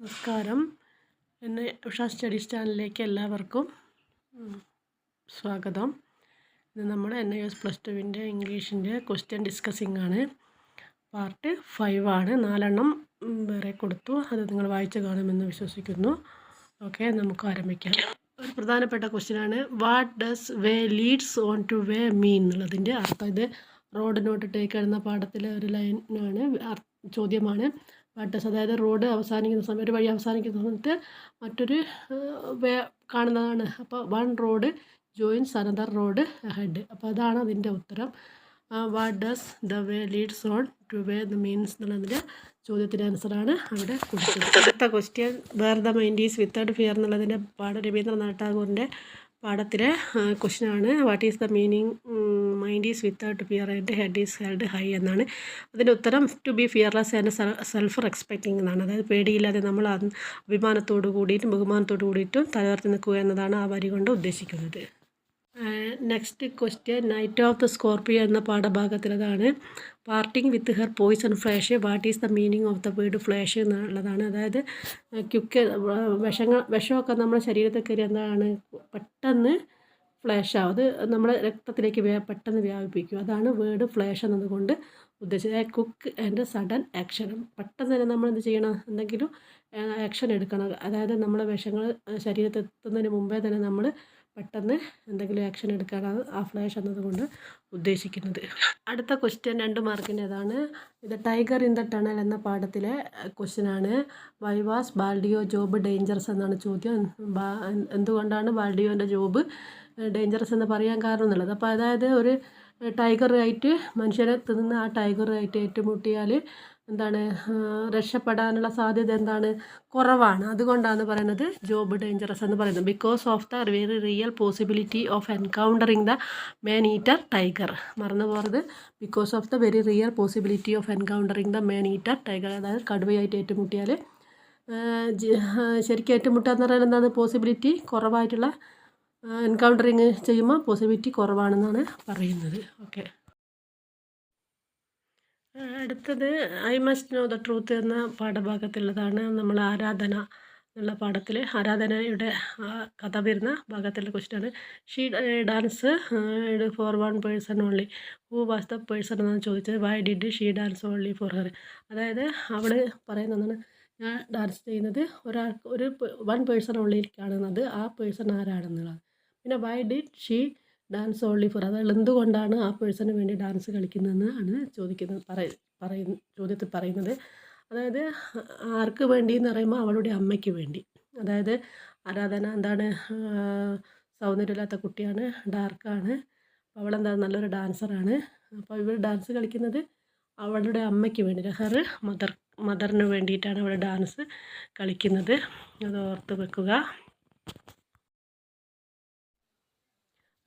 നമസ്കാരം. എന്നെ ഉഷ സ്റ്റഡീസ് ചാനലിലേക്ക് എല്ലാവർക്കും സ്വാഗതം. ഇത് നമ്മൾ NIOS +2 ഇംഗ്ലീഷിൻ്റെ ക്വസ്റ്റ്യൻ ഡിസ്കസിങ് ആണ്. പാർട്ട് 5 ആണ്. 4 എണ്ണം വേറെ കൊടുത്തു. അത് നിങ്ങൾ വായിച്ച് കാണുമെന്ന് വിശ്വസിക്കുന്നു. ഓക്കെ, നമുക്ക് ആരംഭിക്കാം. ഒരു പ്രധാനപ്പെട്ട ക്വസ്റ്റ്യനാണ് what does way leads on to way mean എന്നുള്ളതിൻ്റെ അർത്ഥം. ഇത് റോഡ് നോട്ട് ടേക്ക് എഴുതുന്ന പാഠത്തിലെ ഒരു ലൈനാണ്, ചോദ്യമാണ്. വാട്ടസ്, അതായത് റോഡ് അവസാനിക്കുന്ന സമയം, ഒരു വഴി അവസാനിക്കുന്ന സമയത്ത് മറ്റൊരു വേ കാണുന്നതാണ്. അപ്പോൾ one road joins another road head. അപ്പോൾ അതാണ് അതിൻ്റെ ഉത്തരം. What does the way leads on to way the means എന്നുള്ളതിൻ്റെ ചോദ്യത്തിൻ്റെ ആൻസറാണ് അവിടെ കൊടുത്തത്. അടുത്ത question where the mind is without fear എന്നുള്ളതിൻ്റെ രവീന്ദ്രനാഥ് ടാഗോറിൻ്റെ പാഠത്തിലെ ക്വസ്റ്റ്യനാണ്. What is the meaning mind is without fear and head is held high എന്നാണ്. അതിൻ്റെ ഉത്തരം to be fearless and self respecting എന്നാണ്. അതായത് പേടിയില്ലാതെ നമ്മൾ അഭിമാനത്തോടു കൂടിയിട്ടും ബഹുമാനത്തോടു കൂടിയിട്ടും തലവർത്തി നിൽക്കുക എന്നതാണ് ആ വരി കൊണ്ട് ഉദ്ദേശിക്കുന്നത്. Next question night of the scorpion എന്ന പാഠഭാഗത്തിലതാണ്. Parting with her poison flash. What is the meaning of the word flash എന്നുള്ളതാണ്. അതായത് വിഷമൊക്കെ നമ്മുടെ ശരീരത്തിൽ കയറി എന്താണ് പെട്ടെന്ന് ഫ്ലാഷ് ആവും, അത് നമ്മുടെ രക്തത്തിലേക്ക് പെട്ടെന്ന് വ്യാപിപ്പിക്കും. അതാണ് വേർഡ് ഫ്ലാഷ് എന്നതുകൊണ്ട് ഉദ്ദേശിച്ചത്. Cook and sudden action. പെട്ടെന്ന് തന്നെ നമ്മൾ എന്ത് ചെയ്യണം, എന്തെങ്കിലും ആക്ഷൻ എടുക്കണം. അതായത് നമ്മളെ വിഷങ്ങൾ ശരീരത്തിൽ എത്തുന്നതിന് മുമ്പേ തന്നെ നമ്മൾ പെട്ടെന്ന് എന്തെങ്കിലും ആക്ഷൻ എടുക്കാനാണ് ആ ഫ്ലാഷ് എന്നതുകൊണ്ട് ഉദ്ദേശിക്കുന്നത്. അടുത്ത ക്വസ്റ്റ്യൻ 2 മാർക്കിൻ്റെതാണ്. ഇത് ടൈഗർ ഇൻ ദ ടണൽ എന്ന പാഠത്തിലെ ക്വസ്റ്റ്യനാണ്. വൈ വാസ് ബാൽഡിയോ ജോബ് ഡേഞ്ചറസ് എന്നാണ് ചോദ്യം. എന്തുകൊണ്ടാണ് ബാൽഡിയോൻ്റെ ജോബ് ഡേഞ്ചറസ് എന്ന് പറയാൻ കാരണം എന്നുള്ളത്. അപ്പോൾ അതായത് ഒരു ടൈഗറായിട്ട് മനുഷ്യനെ തിന്നുന്ന ആ ടൈഗറായിട്ട് ഏറ്റുമുട്ടിയാൽ എന്താണ് രക്ഷപ്പെടാനുള്ള സാധ്യത എന്താണ് കുറവാണ്. അതുകൊണ്ടാണ് പറയുന്നത് ജോബ് ഡേഞ്ചറസ് എന്ന് പറയുന്നത്. Because of the very real possibility of encountering the man eater tiger. മറന്നു പോകരുത്. Because of the very real possibility of encountering the man eater tiger. അതായത് കടുവയായിട്ട് ഏറ്റുമുട്ടിയാൽ ശരിക്കും ഏറ്റുമുട്ടുക എന്ന് പറയുന്നത് എന്താണ്, പോസിബിലിറ്റി കുറവായിട്ടുള്ള എൻകൗണ്ടറിങ് ചെയ്യുമ്പോൾ പോസിബിലിറ്റി കുറവാണെന്നാണ് പറയുന്നത്. ഓക്കെ, അടുത്തത് I must know the truth എന്ന പാഠഭാഗത്തുള്ളതാണ്. നമ്മൾ ആരാധന എന്നുള്ള പാഠത്തിൽ ആരാധനയുടെ കഥ വരുന്ന ഭാഗത്തുള്ള ക്വസ്റ്റ്യനാണ്. She dance for one person only. Who was the person എന്നാണ് ചോദിച്ചത്. Why did she dance only for her. അതായത് അവൾ പറയുന്നതാണ്, ഞാൻ ഡാൻസ് ചെയ്യുന്നത് ഒരു വൺ പേഴ്സൺ ഓൺലിക്കാണെന്നത്, ആ പേഴ്സൺ ആരാണെന്നുള്ളത്. പിന്നെ why did she dance only for, അതായത് എന്തുകൊണ്ടാണ് ആ പേഴ്സണിന് വേണ്ടി ഡാൻസ് കളിക്കുന്നതെന്ന് ആണ് ചോദ്യത്തിൽ പറയുന്നത്. അതായത് ആർക്ക് വേണ്ടി എന്ന് പറയുമ്പോൾ അവളുടെ അമ്മയ്ക്ക് വേണ്ടി. അതായത് ആരാധന എന്താണ്, സൗന്ദര്യമില്ലാത്ത കുട്ടിയാണ്, ഡാർക്കാണ്. അവളെന്താണ് നല്ലൊരു ഡാൻസറാണ്. അപ്പോൾ ഇവൾ ഡാൻസ് കളിക്കുന്നത് അവളുടെ അമ്മയ്ക്ക് വേണ്ടി, ഹെർ മദറിന് വേണ്ടിയിട്ടാണ് അവൾ ഡാൻസ് കളിക്കുന്നത്. അത് ഓർത്ത് വെക്കുക.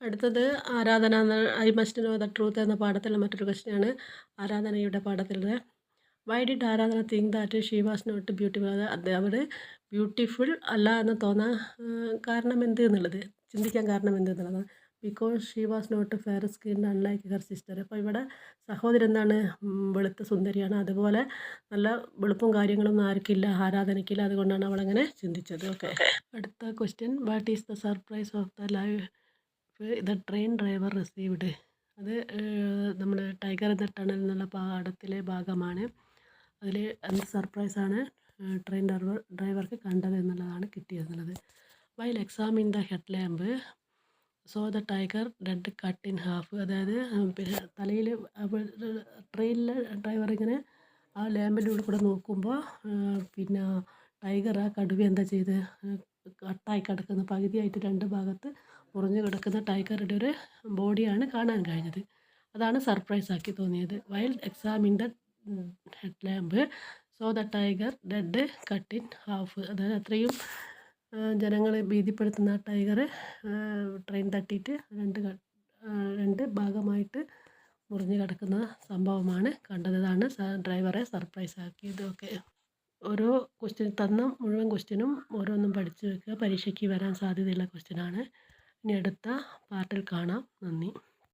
അടുത്തത് ആരാധന എന്ന I must know the truth എന്ന പാഠത്തിലെ മറ്റൊരു ക്വസ്റ്റ്യനാണ്. ആരാധനയുടെ പാഠത്തിലെ why did Aradhana think that she was not beautiful. അവർ ബ്യൂട്ടിഫുൾ അല്ല എന്ന് തോന്നാൻ കാരണം എന്ത് എന്നുള്ളത്, ചിന്തിക്കാൻ കാരണം എന്ത് എന്നുള്ളതാണ്. Because she was not fair skin unlike her sister. അപ്പോൾ ഇവിടെ സഹോദരി എന്താണ്, വെളുത്ത സുന്ദരിയാണ്. അതുപോലെ നല്ല വെളുപ്പും കാര്യങ്ങളും ആർക്കില്ല, ആരാധനയ്ക്കില്ല. അതുകൊണ്ടാണ് അവളങ്ങനെ ചിന്തിച്ചത്. ഓക്കെ, അടുത്ത question what is the surprise of the life the train driver received. അത് നമ്മൾ ടൈഗർ ഇൻ ദ ടണൽ എന്നുള്ള പാഠത്തിലെ ഭാഗമാണ്. അതിൽ എന്ത് സർപ്രൈസാണ് ട്രെയിൻ ഡ്രൈവർക്ക് കണ്ടത് എന്നുള്ളതാണ് കിട്ടിയതെന്നുള്ളത്. While examine the head lamp saw the tiger dead cut in half. അതായത് പിന്നെ തലയിൽ ട്രെയിനിലെ ഡ്രൈവർ ഇങ്ങനെ ആ ലാമ്പിൻ്റെ ഉള്ളിൽ കൂടെ നോക്കുമ്പോൾ പിന്നെ ടൈഗർ ആ കടുവ എന്താ ചെയ്ത് കട്ടായി കിടക്കുന്ന, പകുതിയായിട്ട് 2 ഭാഗത്ത് മുറിഞ്ഞു കിടക്കുന്ന ടൈഗറുടെ ഒരു ബോഡിയാണ് കാണാൻ കഴിഞ്ഞത്. അതാണ് സർപ്രൈസ് ആക്കി തോന്നിയത്. While examine the head lamp saw the tiger dead cut in half. അതായത് അത്രയും ജനങ്ങളെ ഭീതിപ്പെടുത്തുന്ന ടൈഗർ ട്രെയിൻ തട്ടിയിട്ട് 2 ഭാഗമായിട്ട് മുറിഞ്ഞു കിടക്കുന്ന സംഭവമാണ് കണ്ടത്. അതാണ് ഡ്രൈവറെ സർപ്രൈസ് ആക്കിയത്. ഓക്കെ, ഓരോ ക്വസ്റ്റ്യൻ തന്ന മുഴുവൻ ക്വസ്റ്റ്യനും ഓരോന്നും പഠിച്ചു വെക്കുക. പരീക്ഷയ്ക്ക് വരാൻ സാധ്യതയുള്ള ക്വസ്റ്റ്യനാണ്. ഇനി അടുത്ത പാർട്ടിൽ കാണാം. നന്ദി.